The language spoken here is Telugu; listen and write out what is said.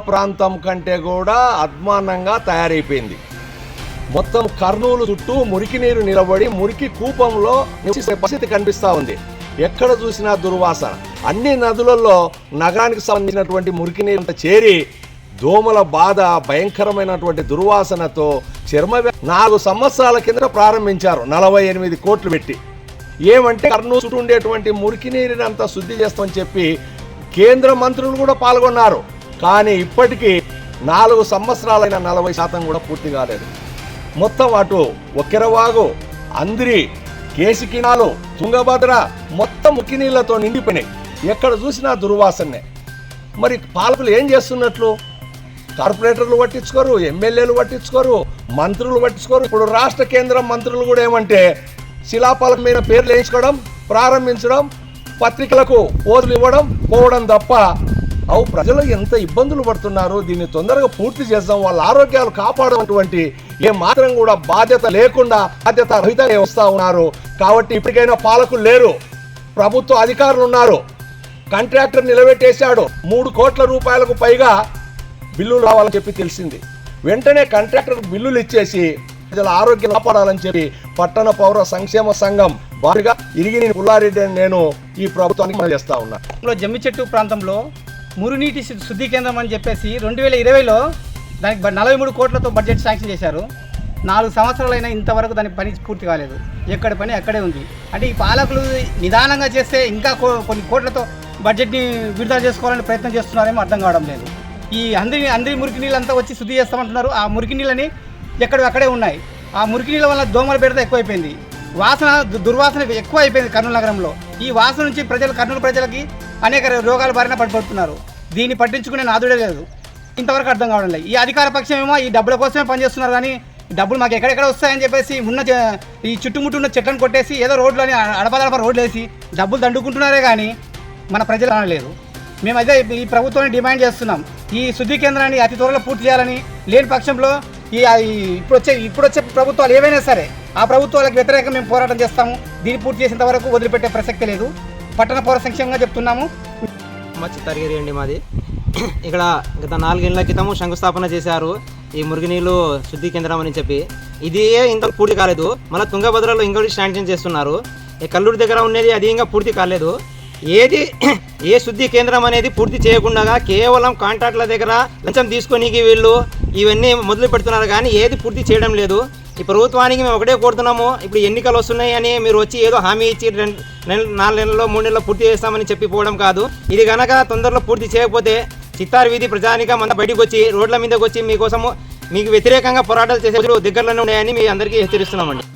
ప్రాంతం కంటే కూడా అధ్వాన్నంగా తయారైపోయింది. మొత్తం కర్నూలు చుట్టూ మురికి నీరు నిలబడి మురికి కూపంలో నివసించే పరిస్థితి కనిపిస్తూ ఉంది. ఎక్కడ చూసినా దుర్వాసన. అన్ని నదులలో నగరానికి సంబంధించినటువంటి మురికి నీరు చేరి దోమల బాధ, భయంకరమైనటువంటి దుర్వాసనతో చర్మ 4 సంవత్సరాల కింద ప్రారంభించారు 48 కోట్లు పెట్టి. ఏమంటే కర్నూలు చుట్టూ ఉండేటువంటి మురికి నీరుని అంతా శుద్ధి చేస్తామని చెప్పి కేంద్ర మంత్రులు కూడా పాల్గొన్నారు. కానీ ఇప్పటికీ 4 సంవత్సరాలైన 40% కూడా పూర్తి కాలేదు. మొత్తం అటు ఒక్కెరవాగు, అందిరి, కేసికినాలు, తుంగభద్ర మొత్తం మురికి నీళ్లతో నిండిపోయినాయి. ఎక్కడ చూసినా దుర్వాసనే. మరి పాలకులు ఏం చేస్తున్నట్లు? కార్పొరేటర్లు పట్టించుకోరు, ఎమ్మెల్యేలు పట్టించుకోరు, మంత్రులు పట్టించుకోరు. ఇప్పుడు రాష్ట్ర కేంద్ర మంత్రులు కూడా ఏమంటే శిలాఫలకం మీద పేర్లు వేయించుకోవడం, ప్రారంభించడం, పత్రికలకు పోజులు ఇవ్వడం, పోవడం తప్ప ప్రజలు ఎంత ఇబ్బందులు పడుతున్నారు. దీన్ని తొందరగా పూర్తి చేద్దాం, వాళ్ళ ఆరోగ్యాలు కాపాడేటువంటి ఏ మాత్రం కూడా బాధ్యత లేకుండా బాధ్యత రహితంగా వస్తూ ఉన్నారు. కాబట్టి ఇప్పటికైనా పాలకులు లేరు, ప్రభుత్వ అధికారులు ఉన్నారు. కాంట్రాక్టర్ నిలబెట్టేశాడు. 3 కోట్ల రూపాయలకు పైగా బిల్లులు రావాలని చెప్పి తెలిసింది. వెంటనే కాంట్రాక్టర్ బిల్లులు ఇచ్చేసి ప్రజల ఆరోగ్యం కాపాడాలని చెప్పి పట్టణ పౌర సంక్షేమ సంఘం భారీగా ఇరిగిని పుల్లారెడ్డి అని నేను ఈ ప్రభుత్వానికి మనం చేస్తా ఉన్నా. జమ్మిచెట్టు ప్రాంతంలో మురుగునీటి శుద్ధి కేంద్రం అని చెప్పేసి 2020లో దానికి 43 కోట్లతో బడ్జెట్ శాంక్షన్ చేశారు. 4 సంవత్సరాలైనా ఇంతవరకు దాని పని పూర్తి కాలేదు. ఎక్కడి పని అక్కడే ఉంది. అంటే ఈ పాలకులు నిదానంగా చేస్తే ఇంకా కొన్ని కోట్లతో బడ్జెట్ని విడుదల చేసుకోవాలని ప్రయత్నం చేస్తున్నారేమో అర్థం కావడం లేదు. ఈ అందరి మురికి నీళ్ళంతా వచ్చి శుద్ధి చేస్తామంటున్నారు. ఆ మురికి నీళ్ళని అక్కడే ఉన్నాయి. ఆ మురికి నీళ్ళ వల్ల దోమల బెడత ఎక్కువైపోయింది. వాసన, దుర్వాసన ఎక్కువ అయిపోయింది కర్నూలు నగరంలో. ఈ వాసన నుంచి కర్నూలు ప్రజలకి అనేక రోగాల బారిన పడిపోతున్నారు. దీన్ని పట్టించుకునే నాదుడే లేదు. ఇంతవరకు అర్థం కావడం లేదు. ఈ అధికార పక్షం ఏమో ఈ డబ్బుల కోసమే పనిచేస్తున్నారు. కానీ డబ్బులు మాకు ఎక్కడెక్కడ వస్తాయని చెప్పేసి ఈ చుట్టుముట్టు ఉన్న చెట్లను కొట్టేసి ఏదో రోడ్లని అడపదడప రోడ్లు వేసి డబ్బులు దండుకుంటున్నారే కానీ మన ప్రజలు అనలేదు. మేము అదే ఈ ప్రభుత్వాన్ని డిమాండ్ చేస్తున్నాం. ఈ శుద్ధి కేంద్రాన్ని అతి త్వరలో పూర్తి చేయాలని. లేని పక్షంలో ఇప్పుడు వచ్చే ప్రభుత్వాలు ఏవైనా సరే ఆ ప్రభుత్వాలకు వ్యతిరేకంగా మేము పోరాటం చేస్తాము. దీన్ని పూర్తి చేసేంత వరకు వదిలిపెట్టే ప్రసక్తి లేదు. పట్టణ పౌర సంక్షేమంగా చెప్తున్నాము. తరిగిరి అండి మాది. ఇక్కడ గత 4 ఏళ్ల క్రితము శంకుస్థాపన చేశారు ఈ మురుగునీళ్ళు శుద్ధి కేంద్రం అని చెప్పి. ఇది ఇంకా పూర్తి కాలేదు. మళ్ళీ తుంగభద్రలో ఇంకోటి శాంక్షన్ చేస్తున్నారు. ఈ కల్లూరు దగ్గర ఉన్నది అది ఇంకా పూర్తి కాలేదు. ఏ శుద్ధి కేంద్రం అనేది పూర్తి చేయకుండా కేవలం కాంట్రాక్టుల దగ్గర లంచం తీసుకొనికి వీళ్ళు ఇవన్నీ మొదలు పెడుతున్నారు. కానీ ఏది పూర్తి చేయడం లేదు. ఈ ప్రభుత్వానికి మేము ఒకటే కోరుతున్నాము, ఇప్పుడు ఎన్నికలు వస్తున్నాయి అని మీరు వచ్చి ఏదో హామీ ఇచ్చి 4 నెలల్లో 3 నెలల్లో పూర్తి చేస్తామని చెప్పిపోవడం కాదు. ఇది కనుక తొందరలో పూర్తి చేయకపోతే చిత్తారు వీధి ప్రజానికం అంతా బయటకు వచ్చి రోడ్ల మీదకి వచ్చి మీకు వ్యతిరేకంగా పోరాటాలు చేసే దగ్గరలోనే ఉన్నాయని మీ అందరికీ హెచ్చరిస్తున్నామండి.